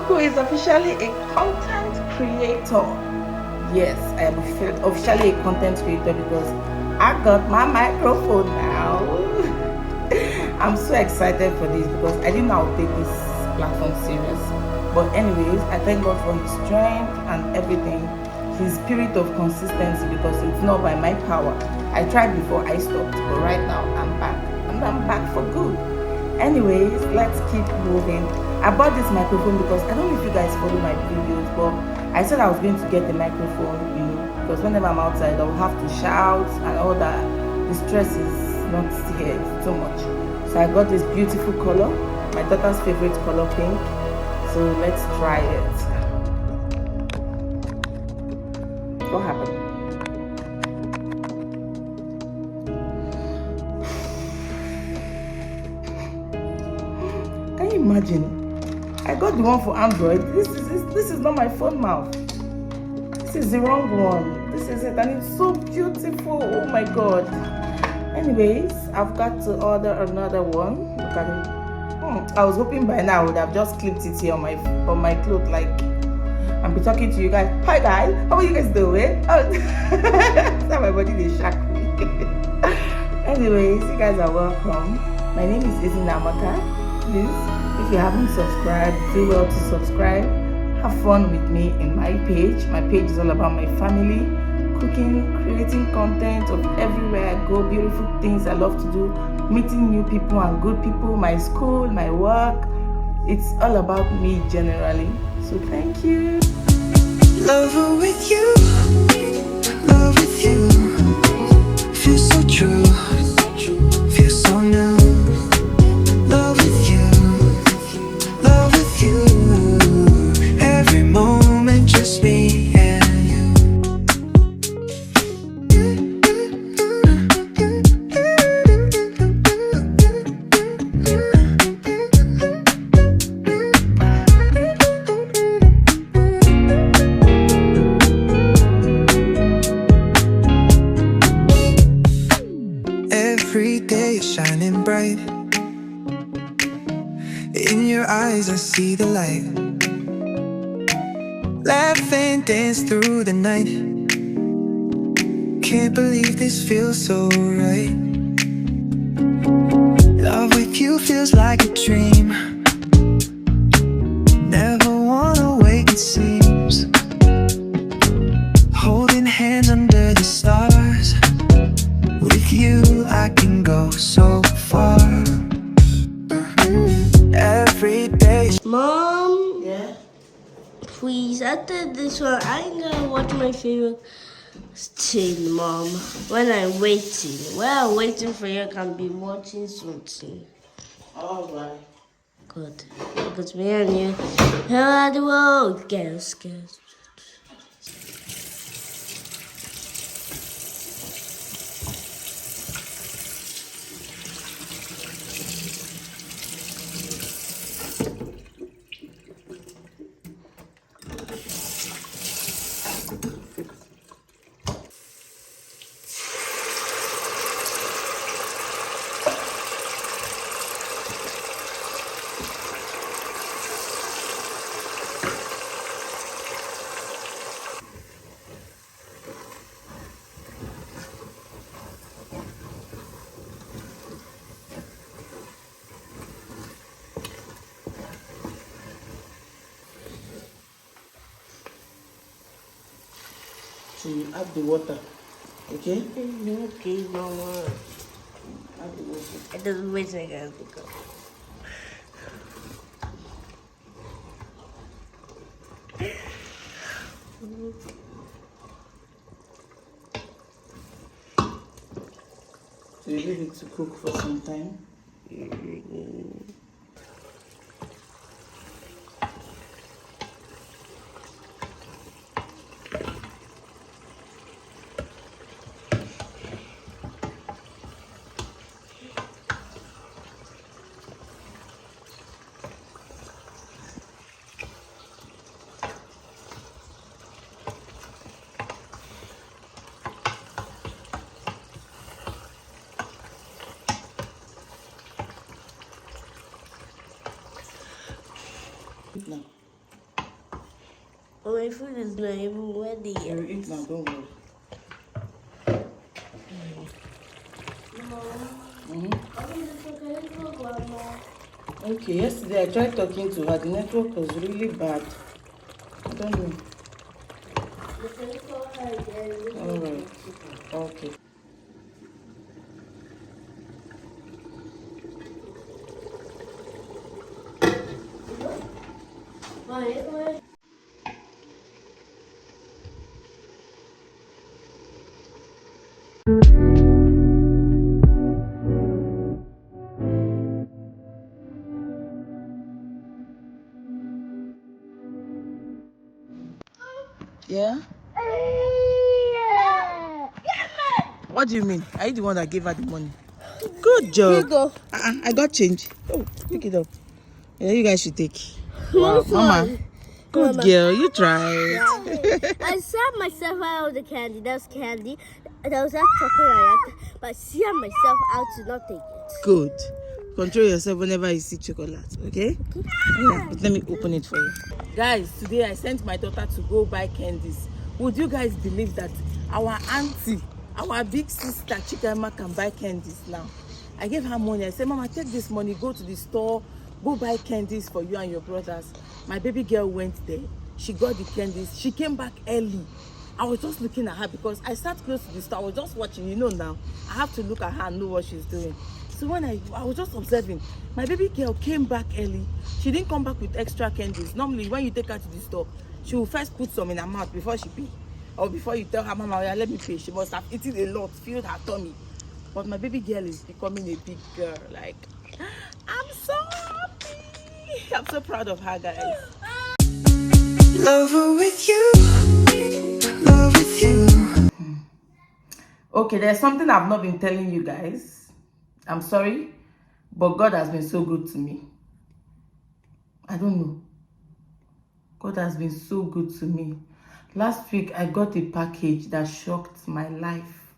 who is officially a content creator. Yes, I am officially a content creator because I got my microphone now. I'm so excited for this because I didn't know I would take this platform serious. But anyways, I thank God for his strength and everything, his spirit of consistency, because it's not by my power. I tried before, I stopped, but right now I'm back, and I'm back for good. Anyways, let's keep moving. I bought this microphone because I don't know if you guys follow my videos, but I said I was going to get the microphone, because whenever I'm outside, I'll have to shout and all that. The stress is not here, it's too much. So I got this beautiful color, my daughter's favorite color, pink. So let's try it. What happened? Can you imagine? I got the one for Android. This is not my phone mouth. This is the wrong one. This is it, and it's so beautiful. Oh my god. Anyways, I've got to order another one. Look at it. I was hoping by now I would have just clipped it here on my cloth, like, and be talking to you guys. Hi guys, how are you guys doing? Oh, now my body they shock me. Anyways, you guys are welcome. My name is Ezinne. Please, if you haven't subscribed, do well to subscribe. Have fun with me in my page. My page is all about my family, cooking, creating content of everywhere I go, beautiful things I love to do, meeting new people and good people, my school, my work. It's all about me generally. So thank you. Love with you, love with you. Feel so true, feel so new. Love with you, love with you. Every moment just me and you. Every day is shining bright. In your eyes I see the light. Laugh and dance through the night. Can't believe this feels so right. Love with you feels like a dream. Never wanna wake, it seems. Holding hands under the stars. With you I can go so far. Every day. Mom? Yeah? Please, after this one, I'm gonna watch my favorite thing, Mom. When I'm waiting for you, I can be watching something. Alright. Good. Because me and you, how the world, girls. So you add the water, okay? Okay, Mama. Add the water. It doesn't wait a second. So you leave it to cook for some time. My food is not even ready yet. You eat now, don't worry. Okay, yesterday I tried talking to her. The network was really bad. I don't know. Alright. Okay. Yeah? What do you mean? Are you the one that gave her the money? Good job. Here you go. I got change. Oh, pick it up. Yeah, you guys should take. Wow, Mama. Good girl, you tried. I saw myself out of the candy. That's candy. That was that chocolate. But I see myself out to not take it. Good. Control yourself whenever you see chocolate, okay? Yeah, but let me open it for you. Guys, today I sent my daughter to go buy candies. Would you guys believe that our auntie, our big sister Chikama can buy candies now? I gave her money. I said, Mama, take this money, go to the store, go buy candies for you and your brothers. My baby girl went there. She got the candies. She came back early. I was just looking at her because I sat close to the store. I was just watching. You know now, I have to look at her and know what she's doing. So when I was just observing, my baby girl came back early. She didn't come back with extra candies. Normally, when you take her to the store, she will first put some in her mouth before she pay. Or before you tell her, Mama, yeah, let me pay. She must have eaten a lot, filled her tummy. But my baby girl is becoming a big girl. Like, I'm so happy. I'm so proud of her, guys. Lover with you, love with you. Okay, there's something I've not been telling you guys. I'm sorry, but God has been so good to me. I don't know. God has been so good to me. Last week, I got a package that shocked my life.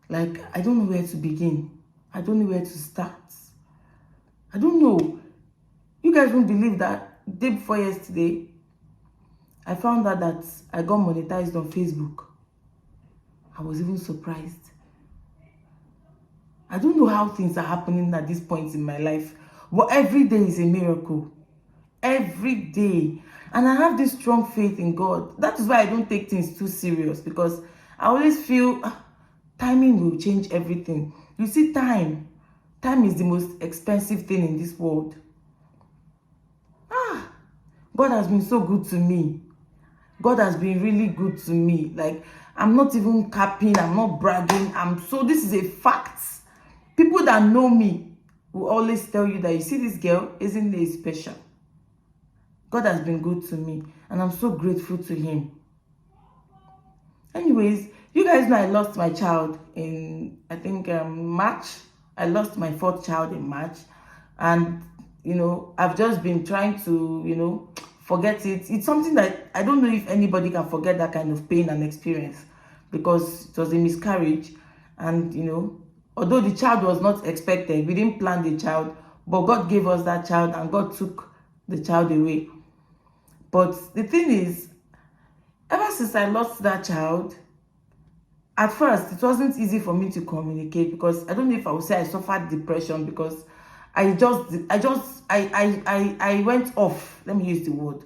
Like, I don't know where to begin. I don't know where to start. I don't know. You guys won't believe that day before yesterday, I found out that I got monetized on Facebook. I was even surprised. I don't know how things are happening at this point in my life, but every day is a miracle. Every day. And I have this strong faith in God. That is why I don't take things too serious, because I always feel timing will change everything. You see, time is the most expensive thing in this world. God has been so good to me. God has been really good to me. Like, I'm not even capping, I'm not bragging. This is a fact. People that know me will always tell you that, you see, this girl Ezinne is special. God has been good to me, and I'm so grateful to him. Anyways, you guys know I lost my child in, I think, March. I lost my 4th child in March. And, you know, I've just been trying to, you know, forget it. It's something that I don't know if anybody can forget, that kind of pain and experience, because it was a miscarriage. And, you know, although the child was not expected, we didn't plan the child, but God gave us that child, and God took the child away. But the thing is, ever since I lost that child, at first it wasn't easy for me to communicate, because I don't know if I would say I suffered depression, because I went off. Let me use the word,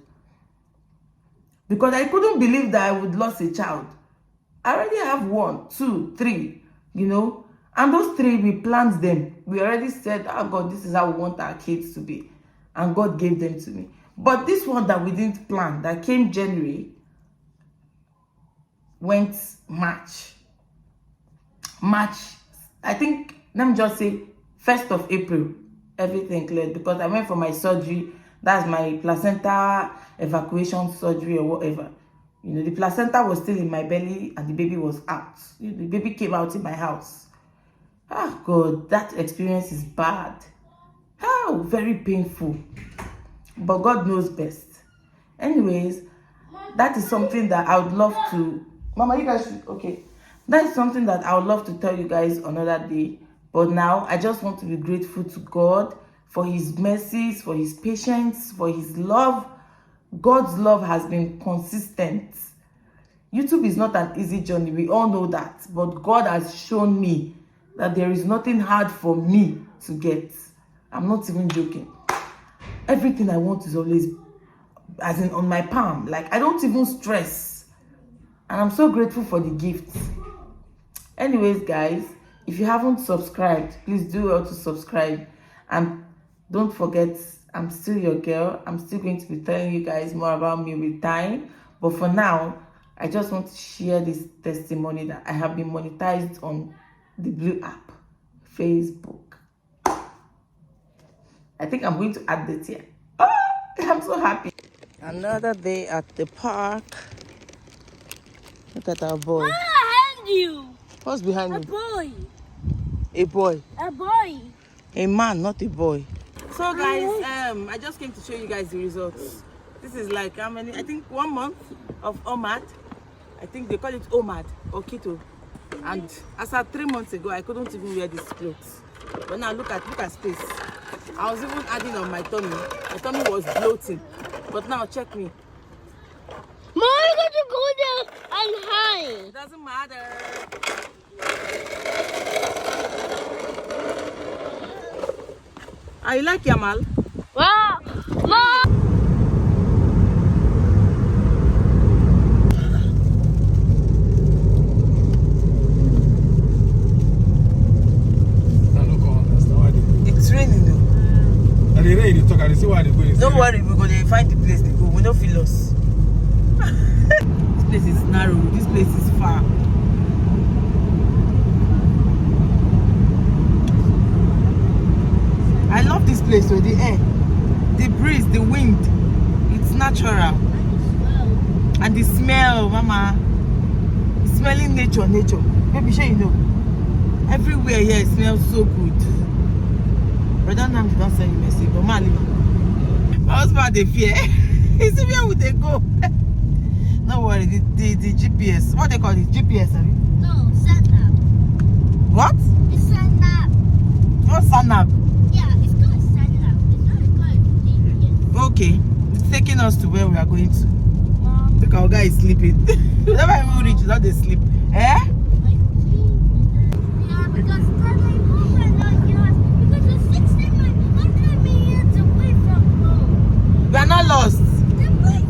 because I couldn't believe that I would lose a child. I already have 1, 2, 3, you know, and those 3 we planned them. We already said, oh God, this is how we want our kids to be, and God gave them to me. But this one that we didn't plan, that came January, went March, I think, let me just say 1st of April, everything cleared, because I went for my surgery. That's my placenta evacuation surgery or whatever. You know, the placenta was still in my belly and the baby was out. The baby came out in my house. Oh God, that experience is bad. How very painful. But God knows best. Anyways, that is something that I would love to, Mama, you guys should, okay. That is something that I would love to tell you guys another day. But now, I just want to be grateful to God for his mercies, for his patience, for his love. God's love has been consistent. YouTube is not an easy journey, we all know that, but God has shown me that there is nothing hard for me to get. I'm not even joking. Everything I want is always, as in, on my palm. Like, I don't even stress, and I'm so grateful for the gifts. Anyways, guys, if you haven't subscribed, please do well to subscribe, and don't forget, I'm still your girl. I'm still going to be telling you guys more about me with time, but for now, I just want to share this testimony that I have been monetized on the blue app, Facebook. I think I'm going to add that here. I'm so happy. Another day at the park. Look at our boy. Behind you. What's behind A me? boy. A boy. A boy. A man, not a boy. So guys, I just came to show you guys the results. This is like how many? I think 1 month of OMAD. I think they call it OMAD or keto. And as at 3 months ago, I couldn't even wear these clothes. But now look at space. I was even adding on my tummy. My tummy was bloating. But now check me. Mom, I'm going to go there and hide. It doesn't matter. I like Yamal. Wow. Mom. It's raining though. And the rain, you talk and see why they go. Don't worry, we're going to find the place to go. We don't feel lost. This place is narrow. This place is far. I love this place with the air, the breeze, the wind. It's natural. And the smell, mama. It's smelling nature. Maybe sure you know. Everywhere here it smells so good. Brother Nam don't send you message, but man, my husband they fear. He see where would they go? No worry, the GPS. What they call it? GPS, have you? No, Sanap. What? It's Sanap. What's Sanap? Yeah, it's called Sanap. It's not called GPS. Okay, it's taking us to where we are going to. Mom. Look, our guy is sleeping. Whenever we reach, not they sleep. Eh? Yeah, because because it's 100 meters away from home. We are not lost.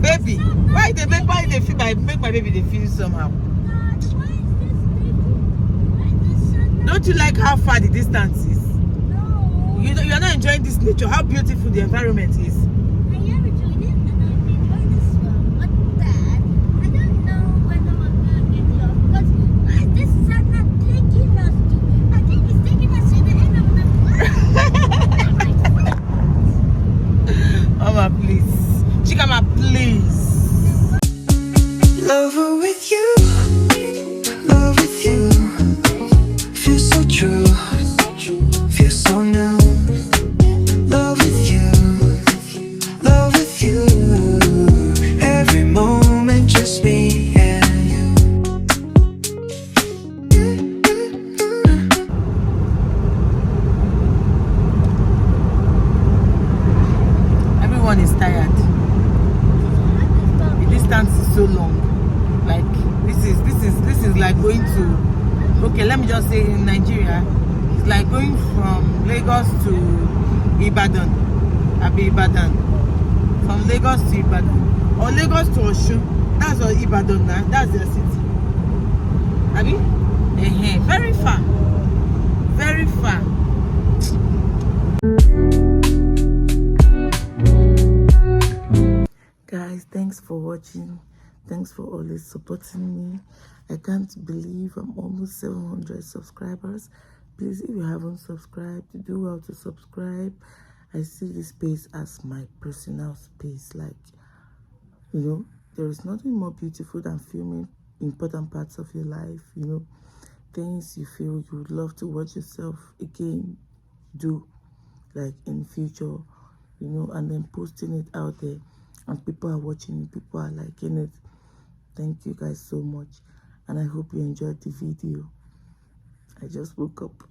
Baby, why they make my baby they feel somehow? Don't you like how far the distance is? No. You're not enjoying this nature, how beautiful the environment is. I am enjoying it and I've enjoyed this one. But Dad, I don't know whether we're going to get lost because this is not taking us to. I think it's taking us to the end of the Mama, please. Chikama, please. Lover with you, love with you. Feel so true, feel so new. Love with you, every moment just me and you. Everyone is tired. The distance is so long. Like this is like going to, okay, let me just say in Nigeria, it's like going from Lagos to Ibadan. From Lagos to Ibadan. Or Lagos to Osun. That's all Ibadan now. That's their city. Abi? Very far. Very far. Guys, thanks for watching. Thanks for always supporting me. I can't believe I'm almost 700 subscribers. Please, if you haven't subscribed, do well to subscribe. I see this space as my personal space. Like, you know, there is nothing more beautiful than filming important parts of your life, you know, things you feel you would love to watch yourself again do, like in future, you know, and then posting it out there, and people are watching it, people are liking it. Thank you guys so much, and I hope you enjoyed the video. I just woke up.